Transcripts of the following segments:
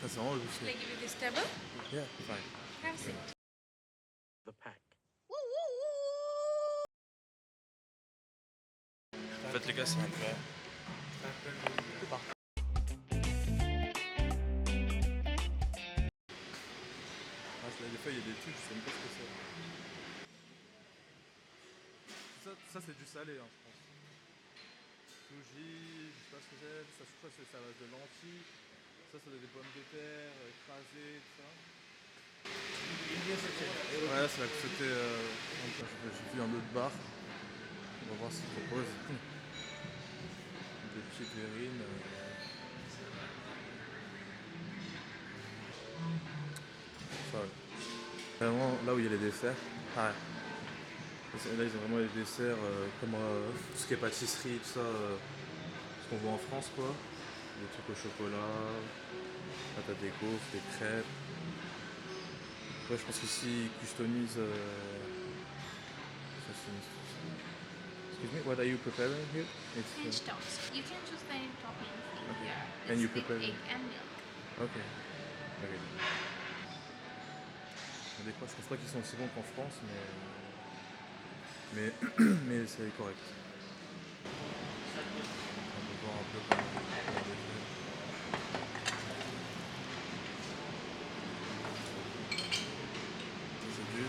Ça c'est vraiment juste. Like with this table? Yeah, fine. Have a seat. The pack. En fait les gars c'est un peu... Des fois il y a des trucs, je sais même pas ce que c'est. Ça c'est du salé hein, je pense. Sushi, je sais pas ce que c'est, ça je crois que ça reste de lentilles. Ça c'est des pommes de terre écrasées, tout ça. Ouais, c'est la société. J'ai vu un autre bar. On va voir ce qu'ils proposent. Des petites verrines. Ça, ouais. Vraiment, là où il y a les desserts. Ah, là, ils ont vraiment les desserts comme tout ce qui est pâtisserie, tout ça. Ce qu'on voit en France, quoi. Des trucs au chocolat. Là, t'as des gaufres, des crêpes. Ouais, je pense qu'ici, ils customisent. Excuse me, what are you preparing here? It's, French toast. You can choose any toppings in okay. here. And you It's with prepare egg and milk. Ok. Ok. Des fois, je pense pas qu'ils sont aussi bons qu'en France, mais c'est correct. On peut voir un peu comment on les fait. C'est du...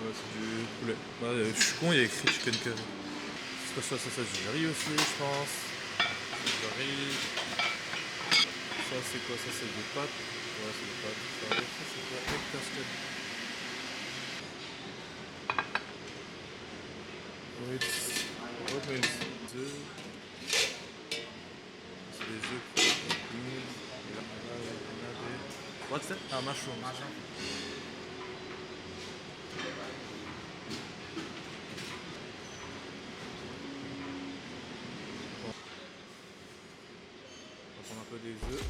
Ouais, c'est du poulet. Ouais, je suis con, il y a écrit chicken curry. C'est quoi ça, c'est du riz aussi, je pense. C'est du riz. Ça, c'est quoi? Ça, c'est des pâtes. Ouais, c'est des pâtes. Ça, c'est quoi? Egg toasted. Oat means œufs. C'est des œufs. What's that? Ah, mushroom. On va prendre un peu des œufs.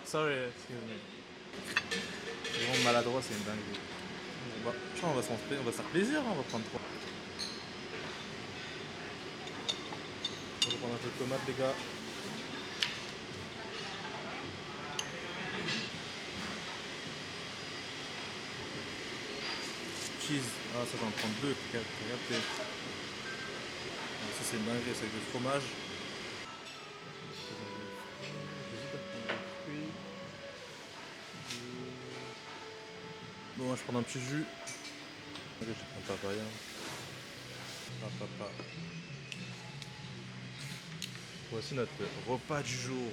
Sorry, excuse me. C'est vraiment maladroit, c'est une dinguerie. Je crois qu'on va se faire plaisir, hein, on va prendre 3. On va prendre un peu de tomate, les gars. Cheese. Ah, ça, j'en prends 2. Regardez. Ça, c'est une dinguerie, c'est avec du fromage. Bon, moi, je prends un petit jus. Allez, je prends papaya. Papa. Voici notre repas du jour.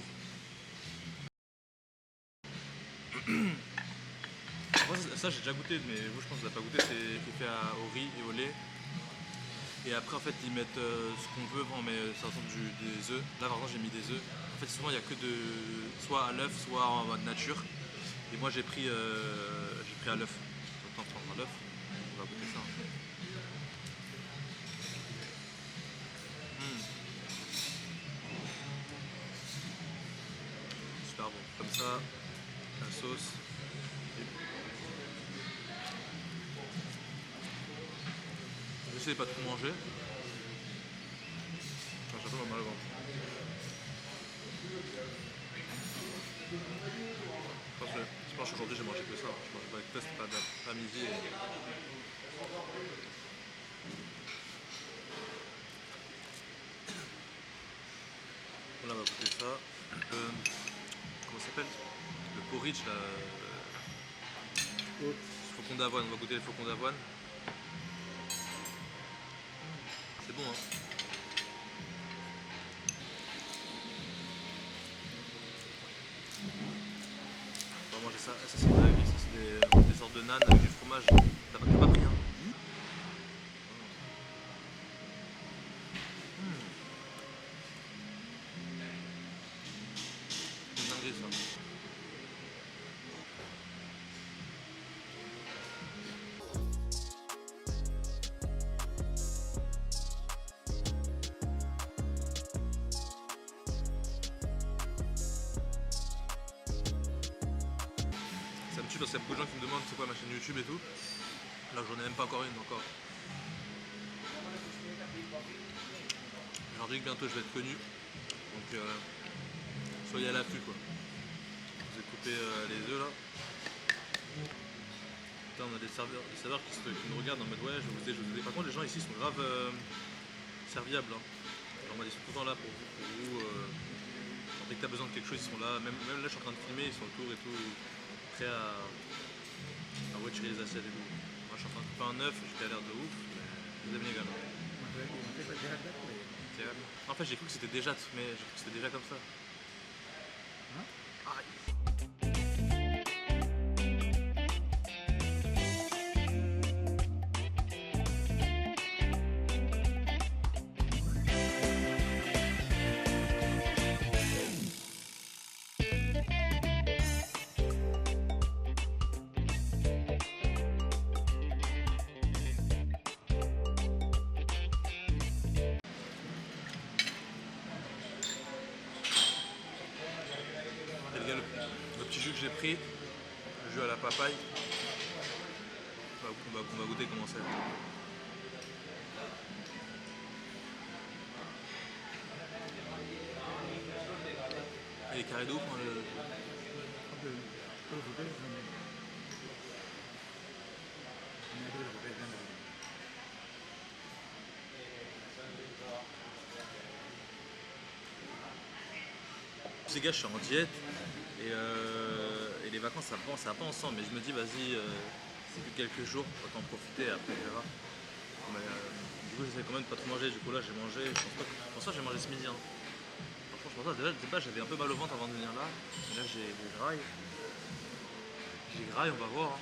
Moi, ça j'ai déjà goûté, mais vous je pense que vous n'avez pas goûté, c'est fait au riz et au lait. Et après en fait ils mettent ce qu'on veut, on met ça ressemble des œufs. Là par exemple j'ai mis des œufs. En fait souvent il n'y a que de soit à l'œuf, soit en mode nature. Et moi j'ai pris à l'œuf. Autant prendre à l'œuf. On va goûter ça. Super bon. Comme ça, la sauce. J'essaie de pas trop manger. Enfin, j'ai un peu mal au ventre. Je pense qu'aujourd'hui j'ai mangé que ça. Je mangeais pas avec test, pas midi. Voilà, on va goûter ça. Comment ça s'appelle? Le porridge, là. Flocons d'avoine. On va goûter les flocons d'avoine. C'est bon, hein. On va manger ça. Ça, c'est dingue. Ça, c'est des sortes de nanes avec du fromage. T'as pas pris, hein? C'est dingue, ça. Ça me tue parce qu'il y a beaucoup de gens qui me demandent c'est quoi ma chaîne YouTube et tout. Là j'en ai même pas encore une encore. Alors je dis que bientôt je vais être connu, donc soyez à l'affût quoi. Je vais couper les œufs là. Putain, on a des serveurs qui nous regardent en mode ouais je vais vous aider. Par contre les gens ici sont grave serviables. Hein. Genre, ils sont tout le temps là pour vous. Dès que t'as besoin de quelque chose ils sont là. Même là je suis en train de filmer, ils sont autour et tout, prêts à retirer les assiettes et tout. Moi je suis en train de couper un œuf, j'ai galère de ouf, mais je vous aime les gars. En fait j'ai cru que c'était déjà, mais j'ai cru que c'était déjà comme ça. Le petit jus que j'ai pris, le jus à la papaye, on va goûter comment c'est. Il est carré d'où ces gars, je suis en diète et les vacances ça va pas ensemble, mais je me dis vas-y, c'est que quelques jours, autant en profiter après on verra. Mais, du coup j'essaie quand même de pas trop manger, du coup là j'ai mangé, je pense pas que j'ai mangé ce midi. Hein. Franchement je pense pas, déjà de base j'avais un peu mal au ventre avant de venir là, mais là j'ai graille. J'ai graille, on va voir. Hein.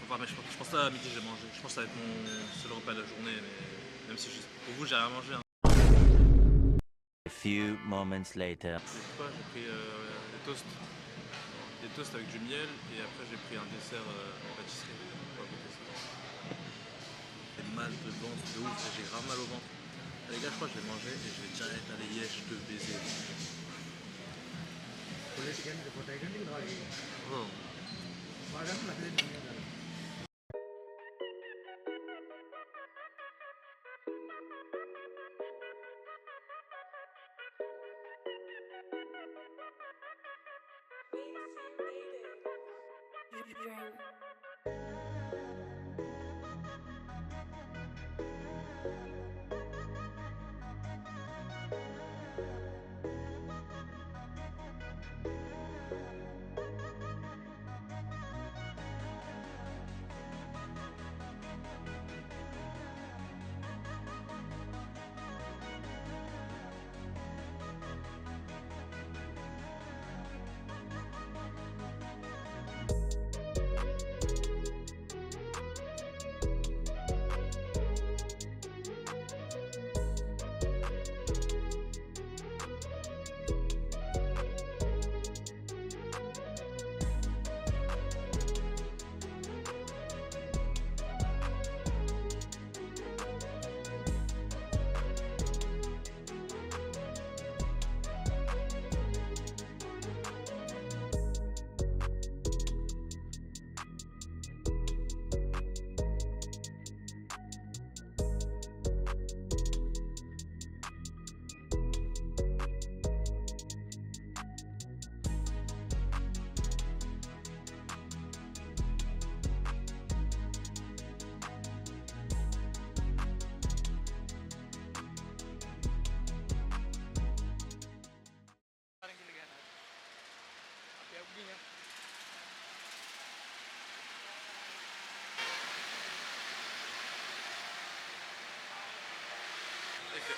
Enfin, mais je pense pas à midi j'ai mangé, je pense que ça va être mon seul repas de la journée, mais même si pour vous j'ai rien mangé. Hein. A few moments later. J'ai pris des toasts avec du miel et après j'ai pris un dessert en pâtisserie. On va goûter ça. J'ai mal de ventre de ouf, j'ai grave mal au ventre. Les gars, je crois que je vais manger et je vais direct aller yesh de baiser. Oh.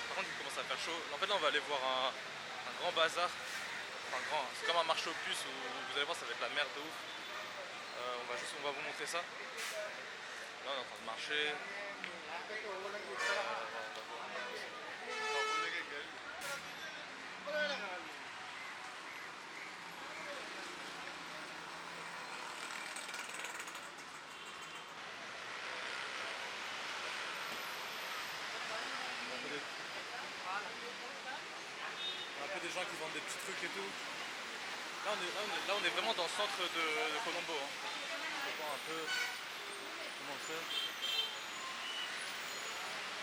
Par contre il commence à faire chaud. En fait là on va aller voir un grand bazar. Enfin grand, c'est comme un marché aux puces où vous allez voir ça va être la merde de ouf. On va vous montrer ça. Là on est en train de marcher. Un peu des gens qui vendent des petits trucs et tout. Là on est vraiment dans le centre de Colombo. Hein. On peut voir un peu comment c'est.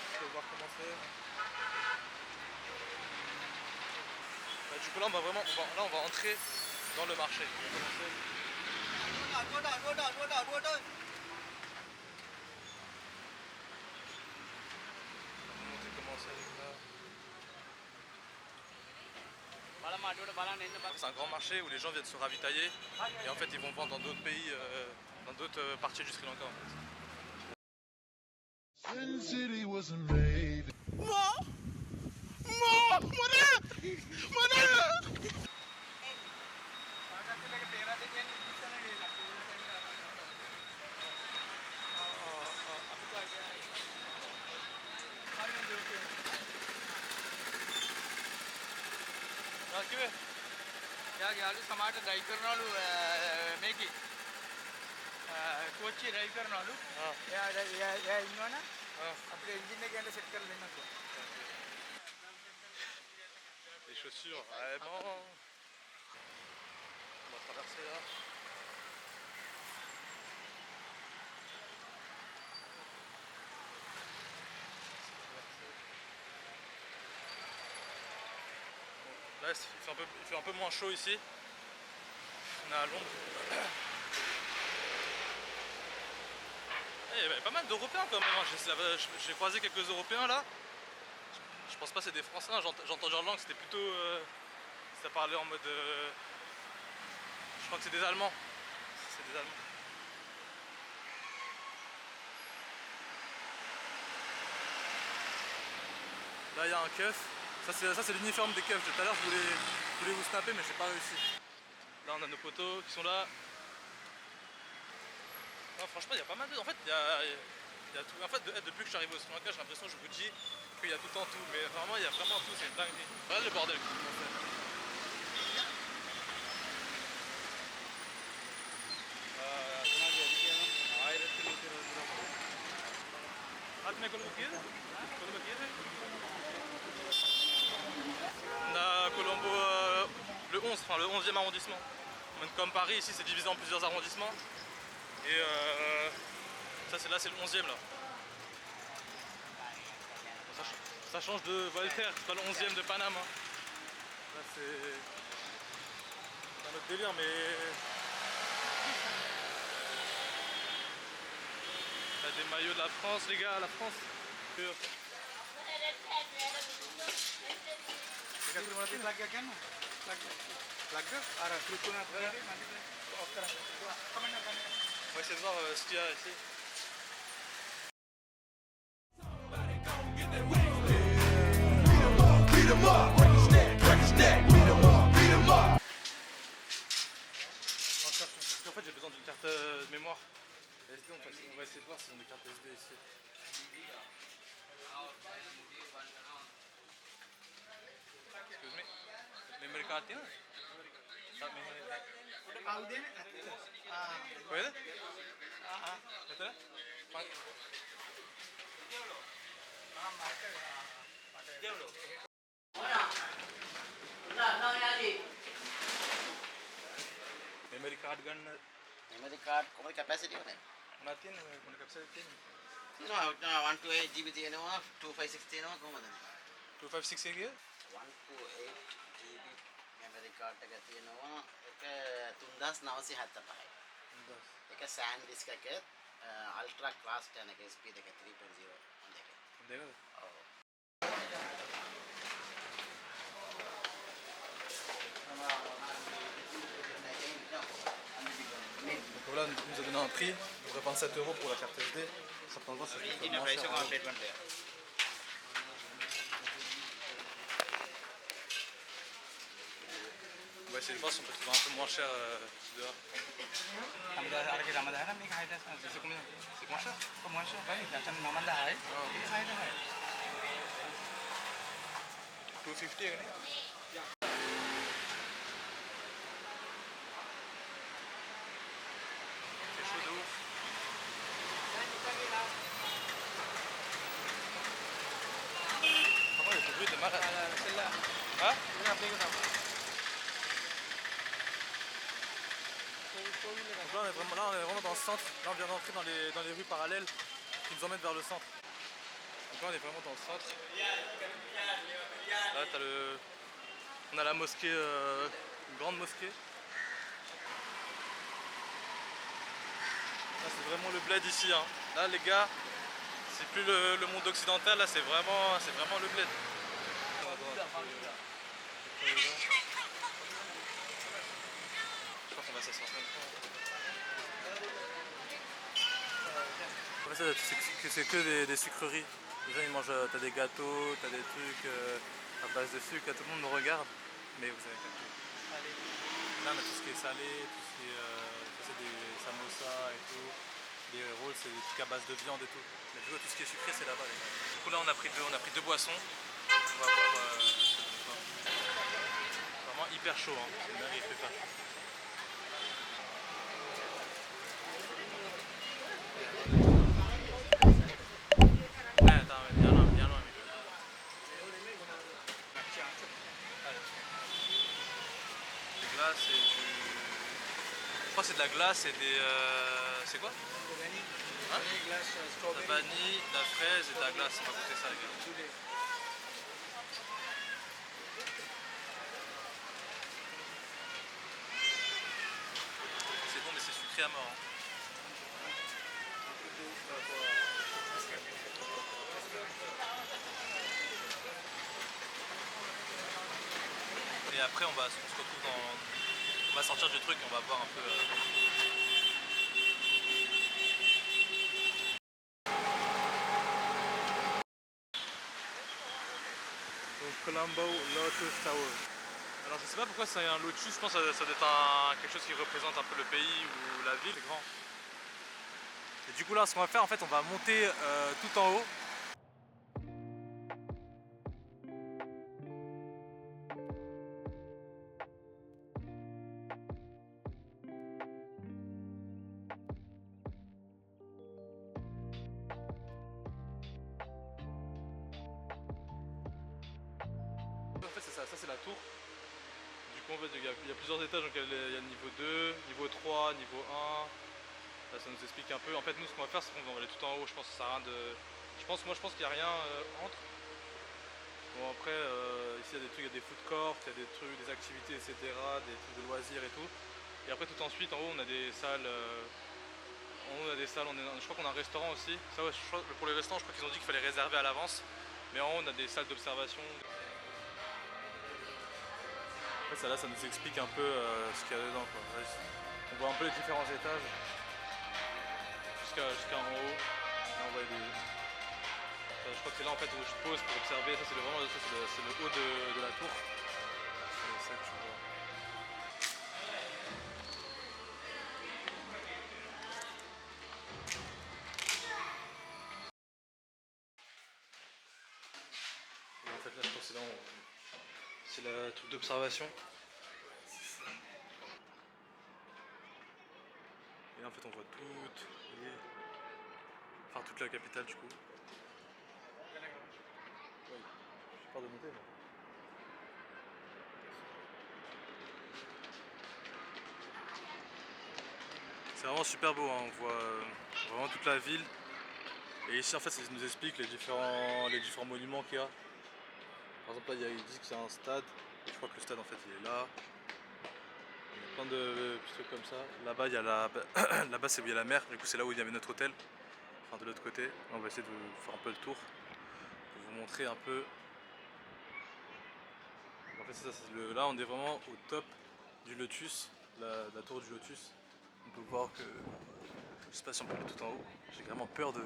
On peut voir comment c'est. Du coup là on va vraiment, là on va entrer dans le marché. On va montrer comment c'est là. C'est un grand marché où les gens viennent se ravitailler et en fait ils vont vendre dans d'autres pays, dans d'autres parties du Sri Lanka en fait. Sin City wasn't made. යාලු සමාට ඩ්‍රයිව් කරනවලු මේකේ කෝච්චිය ඩ්‍රයිව් කරනවලු එයා ඉන්නවනම් අපිට එන්ජින් එක ගැන සෙට් කරලා දෙන්නකෝ. Les chaussures, vraiment. On va traverser là. Là, il fait un peu moins chaud ici. On est à Londres. Il y avait pas mal d'Européens quand même. J'ai croisé quelques Européens là. Je pense pas que c'est des Français, hein. J'ai entendu leur langue, c'était plutôt. Ça parlait en mode. Je crois que c'est des Allemands. C'est des Allemands. Là il y a un keuf. Ça c'est l'uniforme des keufs. Tout à l'heure je voulais vous snapper mais j'ai pas réussi. Là on a nos potos qui sont là. Non, franchement il y a pas mal de. En fait il y a tout. En fait depuis que je suis arrivé au Sri Lanka j'ai l'impression, je vous dis, qu'il y a tout en tout. Mais vraiment il y a vraiment tout, c'est une dinguerie. Voilà le bordel. On a Colombo, le 11, enfin le 11e arrondissement. Comme Paris, ici c'est divisé en plusieurs arrondissements. Et ça c'est là, c'est le 11e là. Ça change de Voltaire, c'est pas le 11e de Paname. Hein. Là c'est un autre délire mais. Il y a des maillots de la France les gars, la France. On va essayer de voir ce qu'il y a ici. En fait j'ai besoin d'une carte de mémoire SD, on va essayer de voir s'ils ont des cartes SD ici. Excuse me. Memory card තියෙනවද? memory card. කොහෙද? මෙතන? memory card ගන්න memory card කොහොමද capacity උනේ? මොනවද තියෙන්නේ? මොන capacity තියෙන්නේ? තියෙනවා 128 GB තියෙනවා 256 තියෙනවා කොහොමද? 256 එකේ 128 GB memory card එක තියෙනවා ඒක 3975යි. ඒක SanDisk එක ultra class 10 එක speed එක 3.0 දෙක. දෙකද? ඔව්. Donc voilà, il nous a donné un prix, il devrait 27 € pour la carte SD. Ça prendra ça fait moins cher. On va essayer de voir si on peut trouver un peu moins cher dehors. C'est combien? C'est moins cher? Oh. 250 hein? C'est chaud de ouf. Comment il y a du bruit de malade? Hein? Donc là on est vraiment dans le centre. Là on vient d'entrer dans les rues parallèles qui nous emmènent vers le centre. Donc là on est vraiment dans le centre. Là t'as le... On a la mosquée, une grande mosquée. Là, c'est vraiment le bled ici. Hein. Là, les gars, c'est plus le monde occidental, là, c'est vraiment le bled. Je crois qu'on va s'asseoir même pas. En fait, c'est que des sucreries. Les gens ils mangent, t'as des gâteaux, t'as des trucs à base de sucre, tout le monde me regarde, mais vous avez capté. Là on a tout ce qui est salé, tout ce qui est c'est des samosas et tout, des rolls c'est des trucs à base de viande et tout. Mais tu vois tout ce qui est sucré c'est là-bas les gars. Du coup là on a pris deux boissons, on va voir vraiment hyper chaud, hein. C'est une dinguerie, il fait hyper chaud. C'est du... Je crois que c'est de la glace et des... C'est quoi? Hein? La vanille, de la fraise et de la glace. On va goûter ça les gars. C'est bon mais c'est sucré à mort. Hein. Et après on se retrouve dans... On va sortir du truc, on va voir un peu... Donc Colombo Lotus Tower. Alors je sais pas pourquoi c'est un lotus, je pense que ça doit être quelque chose qui représente un peu le pays ou la ville, c'est grand. Et du coup là ce qu'on va faire en fait on va monter tout en haut. En fait c'est ça c'est la tour. Du coup en fait il y a plusieurs étages, donc il y a le niveau 2, niveau 3, niveau 1. Là ça nous explique un peu. En fait nous ce qu'on va faire c'est qu'on va aller tout en haut, je pense que ça sert à rien de... Je pense qu'il n'y a rien entre. Bon après ici il y a des trucs, il y a des food courts, il y a des trucs, des activités etc, des trucs de loisirs et tout. Et après tout ensuite en haut on a des salles, je crois qu'on a un restaurant aussi. Ça, ouais, pour les restaurants je crois qu'ils ont dit qu'il fallait réserver à l'avance. Mais en haut on a des salles d'observation. Après ça là ça nous explique un peu ce qu'il y a dedans quoi. On voit un peu les différents étages jusqu'à en haut. Là on voit je crois que c'est là en fait où je pose pour observer. Ça c'est le haut de la tour. C'est ça que tu vois. Et en fait là je pense que c'est la truc d'observation. Et là en fait on voit toute la capitale du coup. Ouais, j'ai peur de monter moi. C'est vraiment super beau, hein. On voit vraiment toute la ville. Et ici en fait ça nous explique les différents monuments qu'il y a. Par exemple là ils disent que c'est un stade. Je crois que le stade en fait il est là. Il y a plein de petits trucs comme ça. Là-bas il y a là-bas c'est où il y a la mer, du coup c'est là où il y avait notre hôtel. Enfin de l'autre côté. On va essayer de vous faire un peu le tour. Pour vous montrer un peu. En fait c'est ça, là on est vraiment au top du lotus, la tour du lotus. On peut voir que, je sais pas si on peut aller tout en haut, j'ai vraiment peur de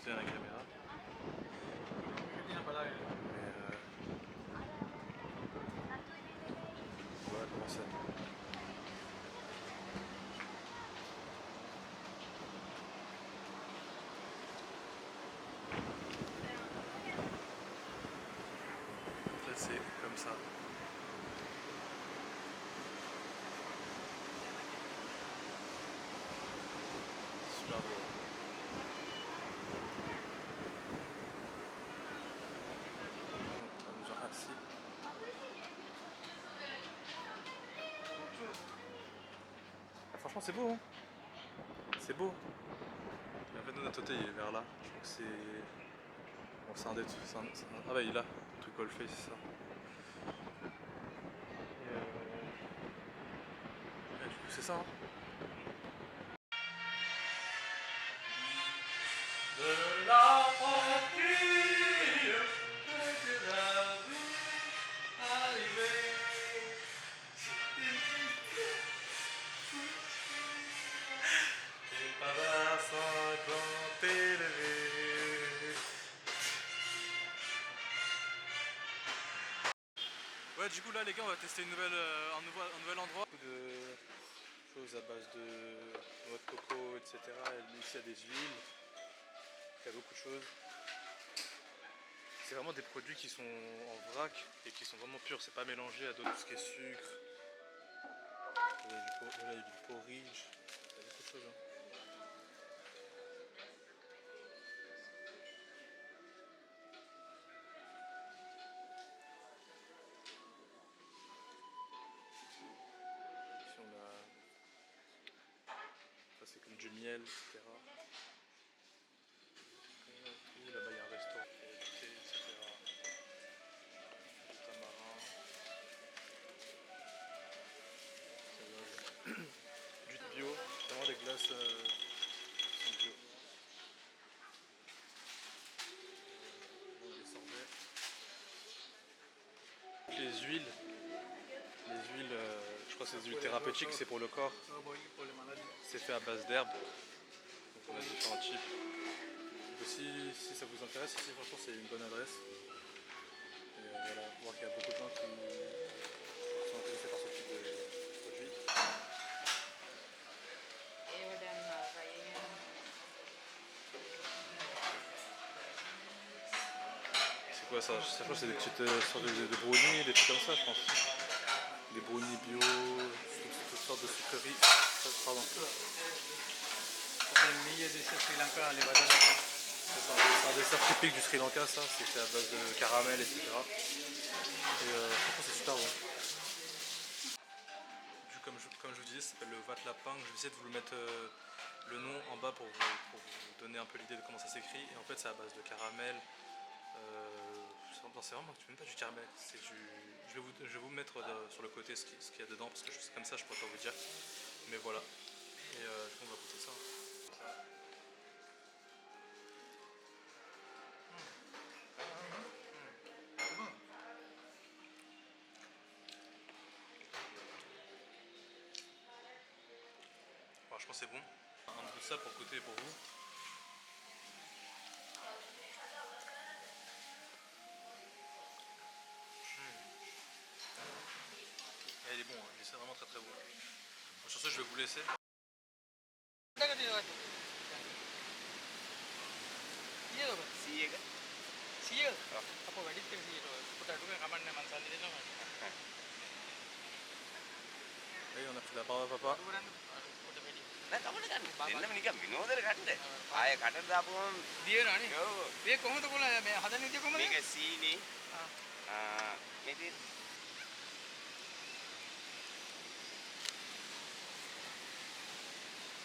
tenir la caméra. Mais voilà comment c'est. En fait c'est comme ça. Super beau. Genre assis. Ah, franchement c'est beau hein. C'est beau. Et en fait nous notre hôtel il est vers là. Je crois que c'est... Bon c'est un des trucs. Ah bah il est là. Le truc golfé c'est ça. C'est ça, hein. Ouais, du coup là les gars, on va tester un nouvel endroit. Beaucoup de choses à base de noix de coco, etc. Et ici il y a des huiles, il y a beaucoup de choses. C'est vraiment des produits qui sont en vrac et qui sont vraiment purs, c'est pas mélangé à d'autres, tout ce qui est sucre. Il y a du porridge, il y a beaucoup de choses. Hein. Ici on a, ça c'est comme du miel, etc. Là-bas il y a un restaurant, il y a du thé, etc. Du tamarin. Du bio, vraiment des glaces qui sont bio. Des sorbets. Les huiles, je crois que c'est des huiles thérapeutiques, c'est pour le corps. C'est fait à base d'herbes. Donc on a différents types. Donc aussi, si ça vous intéresse, ici franchement c'est une bonne adresse. Et voilà, on voit qu'il y a beaucoup de gens qui sont intéressés par ce type de produits. C'est quoi ça? Je pense que c'est des petites sortes de brownies, des trucs comme ça je pense. Des brownies bio, toutes sortes de sucreries. Pardon. C'est un dessert typique du Sri Lanka, ça. C'est fait à base de caramel, etc. Et franchement, c'est super bon. Comme je vous disais, ça s'appelle le Vat Lapang. Je vais essayer de vous le mettre le nom en bas pour vous donner un peu l'idée de comment ça s'écrit. Et en fait, c'est à base de caramel. C'est vraiment même pas du caramel. Je vais vous mettre sur le côté ce qu'il y a dedans parce que comme ça, je pourrais pas vous dire. Mais voilà. Et on va goûter ça. Franchement c'est bon. Un peu de ça pour côté pour vous. Et il est bon, hein. C'est vraiment très très bon. Bon, sur ce je vais vous laisser. Et on a pris la barbe à papa.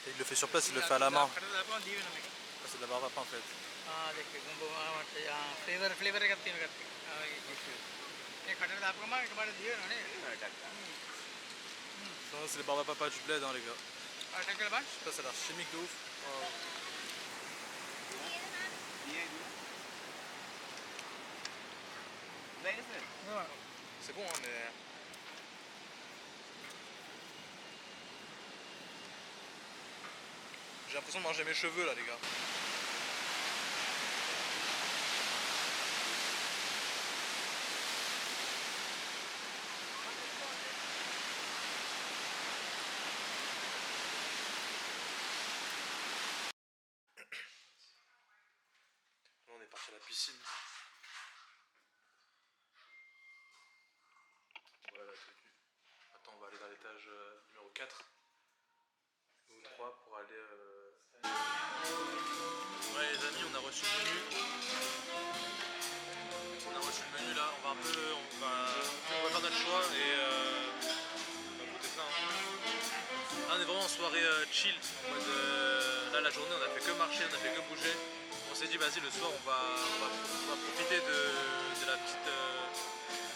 Et il le fait sur place, il le fait à la main. C'est de la barbe à papa en fait. Ça c'est les barbes à papa du bled hein, les gars. Ça ça a l'air chimique de ouf. C'est bon hein mais... J'ai l'impression de manger mes cheveux là les gars. Là on est parti à la piscine. Voilà la tenue. Attends on va aller dans l'étage numéro 4 ou 3 pour aller... Ouais les amis, on a reçu le menu. Là, on va faire notre choix et on va goûter ça. Hein. Là, on est vraiment en soirée chill. En mode, là la journée on a fait que marcher, on a fait que bouger. On s'est dit vas-y le soir on va profiter de la petite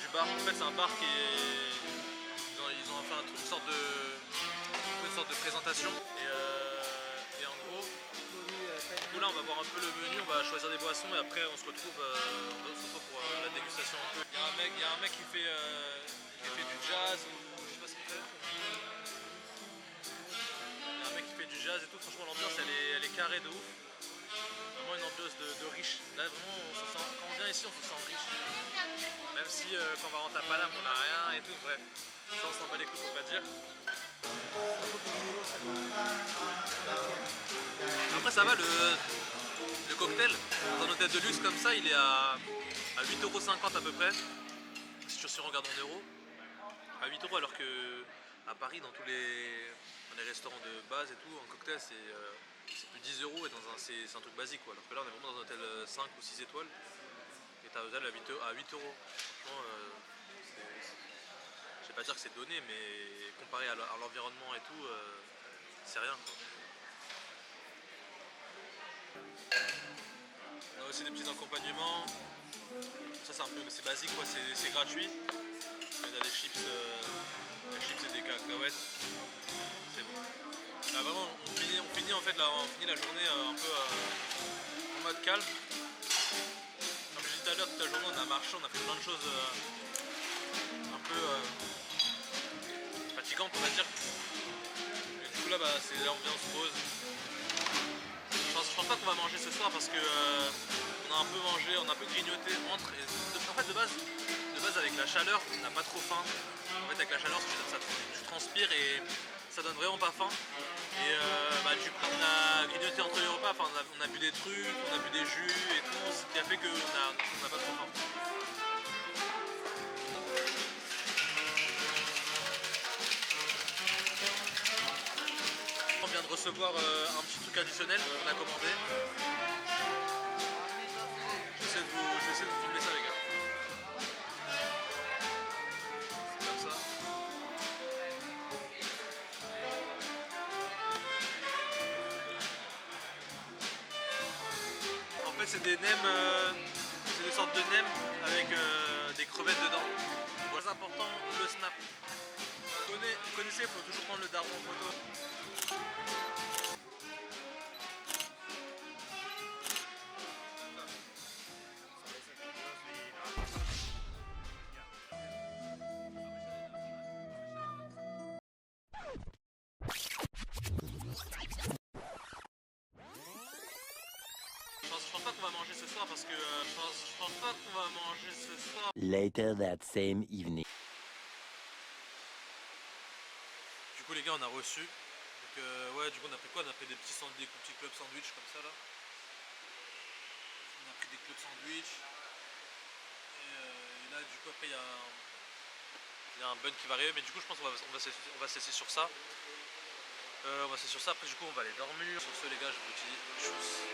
du bar. En fait c'est un bar qui est... Ils ont fait une sorte de une sorte de présentation. Et en gros, du coup là on va voir un peu le menu, on va choisir des boissons et après on se retrouve, pour la dégustation un peu. Il y a un mec qui fait du jazz ou je sais pas ce qu'il fait. Il y a un mec qui fait du jazz et tout, franchement l'ambiance elle est carrée de ouf. Vraiment une ambiance de riche. Là vraiment on se sent, quand on vient ici on se sent riche. Même si quand on va rentrer à Paname on n'a rien et tout, bref. Ça on s'en bat les couilles faut pas dire. Après ça va, le cocktail dans un hôtel de luxe comme ça il est à 8,50€ à peu près. Si tu regardes en euros. À 8€ alors que à Paris dans les restaurants de base et tout, en cocktail c'est plus 10€ et c'est un truc basique quoi. Alors que là on est vraiment dans un hôtel 5 ou 6 étoiles et t'as un hôtel à 8€. Franchement je vais pas dire que c'est donné mais comparé à l'environnement et tout c'est rien quoi. On a aussi des petits accompagnements. Ça c'est basique quoi, c'est gratuit. On a des chips et des cacahuètes. C'est bon. Là vraiment on finit en fait on finit la journée un peu en mode calme. Comme je disais tout à l'heure, toute la journée on a marché, on a fait plein de choses un peu fatigantes on va dire. Et du coup là c'est l'ambiance pause. Je pense pas qu'on va manger ce soir parce que on a un peu mangé, on a un peu grignoté entre. En fait de base avec la chaleur, on n'a pas trop faim. En fait avec la chaleur, tu transpires et ça donne vraiment pas faim. Et du coup on a grignoté entre les repas, enfin on a bu des trucs, on a bu des jus et tout, ce qui a fait qu'on n'a pas trop faim. On vient de recevoir un petit truc additionnel qu'on a commandé. J'essaie de vous filmer ça les gars. C'est comme ça. En fait c'est des nems, c'est des sortes de nems avec des crevettes dedans. Le plus important, le snap. Vous connaissez, il faut toujours prendre le daron en photo. Je pense pas qu'on va manger ce soir parce que je pense pas qu'on va manger ce soir. Later that same evening. Du coup les gars on a reçu. Donc ouais du coup on a pris quoi? On a pris des petits clubs sandwich comme ça là. On a pris des clubs sandwich. Et là du coup après il y a un bun qui va arriver mais du coup je pense qu'on va se laisser sur ça. On va se laisser sur ça, après du coup on va aller dormir. Sur ce les gars je vous dis tchuss.